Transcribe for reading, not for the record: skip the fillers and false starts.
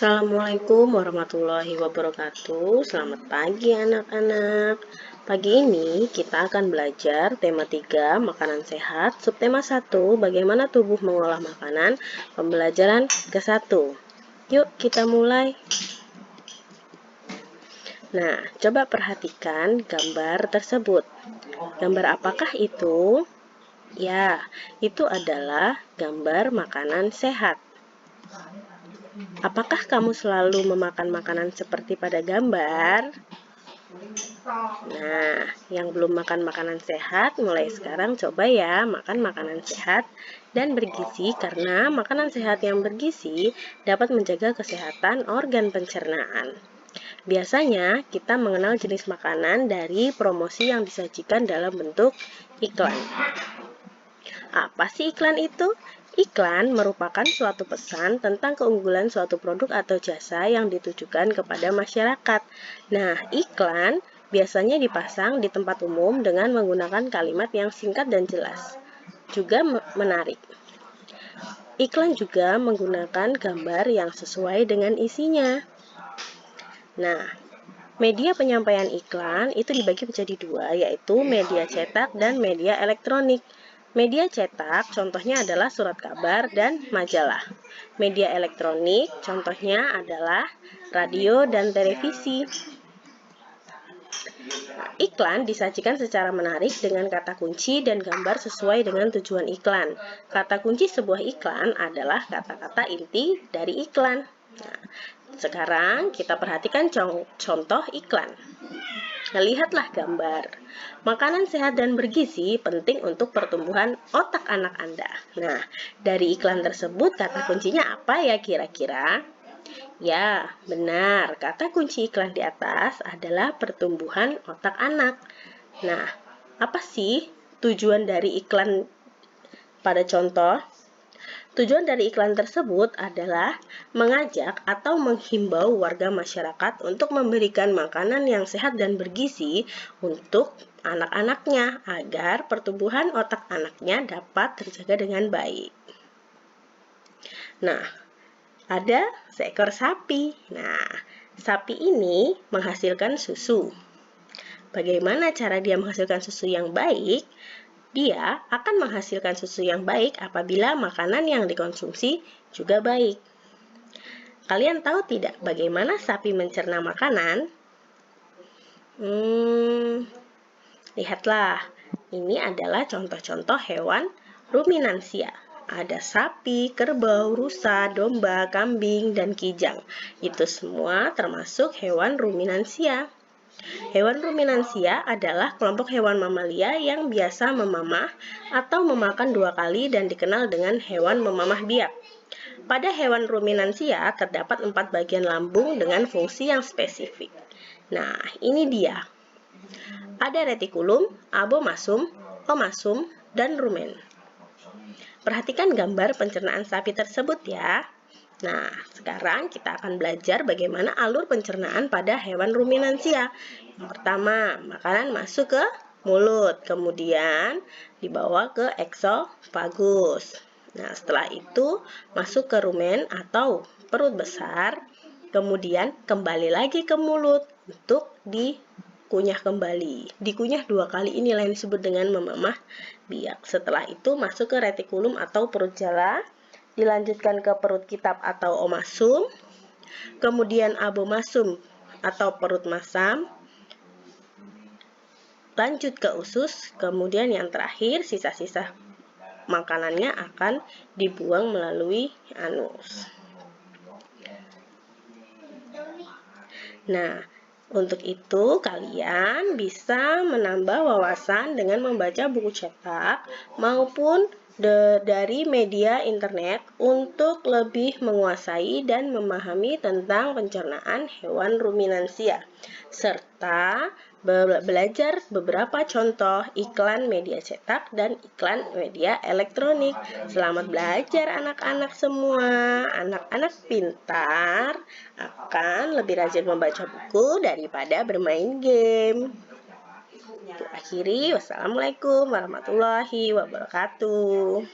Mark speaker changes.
Speaker 1: Assalamualaikum warahmatullahi wabarakatuh. Selamat pagi anak-anak. Pagi ini kita akan belajar tema 3 makanan sehat, subtema 1 bagaimana tubuh mengolah makanan, pembelajaran ke-1. Yuk kita mulai. Nah, coba perhatikan gambar tersebut. Gambar apakah itu? Ya, itu adalah gambar makanan sehat. Apakah kamu selalu memakan makanan seperti pada gambar? Nah, yang belum makan makanan sehat, mulai sekarang coba ya makan makanan sehat dan bergizi, karena makanan sehat yang bergizi dapat menjaga kesehatan organ pencernaan. Biasanya kita mengenal jenis makanan dari promosi yang disajikan dalam bentuk iklan. Apa sih iklan itu? Iklan merupakan suatu pesan tentang keunggulan suatu produk atau jasa yang ditujukan kepada masyarakat. Nah, iklan biasanya dipasang di tempat umum dengan menggunakan kalimat yang singkat dan jelas. Juga menarik. Iklan juga menggunakan gambar yang sesuai dengan isinya. Nah, media penyampaian iklan itu dibagi menjadi dua, yaitu media cetak dan media elektronik. Media cetak contohnya adalah surat kabar dan majalah. Media elektronik contohnya adalah radio dan televisi. Iklan disajikan secara menarik dengan kata kunci dan gambar sesuai dengan tujuan iklan. Kata kunci sebuah iklan adalah kata-kata inti dari iklan. Nah, sekarang kita perhatikan contoh iklan. Nah, lihatlah gambar. Makanan sehat dan bergizi penting untuk pertumbuhan otak anak Anda. Nah, dari iklan tersebut kata kuncinya apa ya kira-kira? Ya, benar. Kata kunci iklan di atas adalah pertumbuhan otak anak. Nah, apa sih tujuan dari iklan pada contoh? Tujuan dari iklan tersebut adalah mengajak atau menghimbau warga masyarakat untuk memberikan makanan yang sehat dan bergizi untuk anak-anaknya agar pertumbuhan otak anaknya dapat terjaga dengan baik. Nah, ada seekor sapi. Nah, sapi ini menghasilkan susu. Bagaimana cara dia menghasilkan susu yang baik? Dia akan menghasilkan susu yang baik apabila makanan yang dikonsumsi juga baik. Kalian tahu tidak bagaimana sapi mencerna makanan? Lihatlah, ini adalah contoh-contoh hewan ruminansia. Ada sapi, kerbau, rusa, domba, kambing, dan kijang. Itu semua termasuk hewan ruminansia. Hewan ruminansia adalah kelompok hewan mamalia yang biasa memamah atau memakan 2 kali dan dikenal dengan hewan memamah biak. Pada hewan ruminansia terdapat 4 bagian lambung dengan fungsi yang spesifik. Nah, ini dia. Ada retikulum, abomasum, omasum, dan rumen. Perhatikan gambar pencernaan sapi tersebut ya. Nah, sekarang kita akan belajar bagaimana alur pencernaan pada hewan ruminansia. Yang pertama, makanan masuk ke mulut, kemudian dibawa ke eksofagus. Nah, setelah itu masuk ke rumen atau perut besar, kemudian kembali lagi ke mulut untuk dikunyah kembali. Dikunyah 2 kali, inilah yang disebut dengan memamah biak. Setelah itu masuk ke retikulum atau perut jala, dilanjutkan ke perut kitab atau omasum, kemudian abomasum atau perut masam, lanjut ke usus, kemudian yang terakhir sisa-sisa makanannya akan dibuang melalui anus. Nah, untuk itu kalian bisa menambah wawasan dengan membaca buku cetak maupun dari media internet untuk lebih menguasai dan memahami tentang pencernaan hewan ruminansia, serta belajar beberapa contoh iklan media cetak dan iklan media elektronik. Selamat belajar anak-anak semua. Anak-anak pintar akan lebih rajin membaca buku daripada bermain game. Akhiri, wassalamualaikum warahmatullahi wabarakatuh.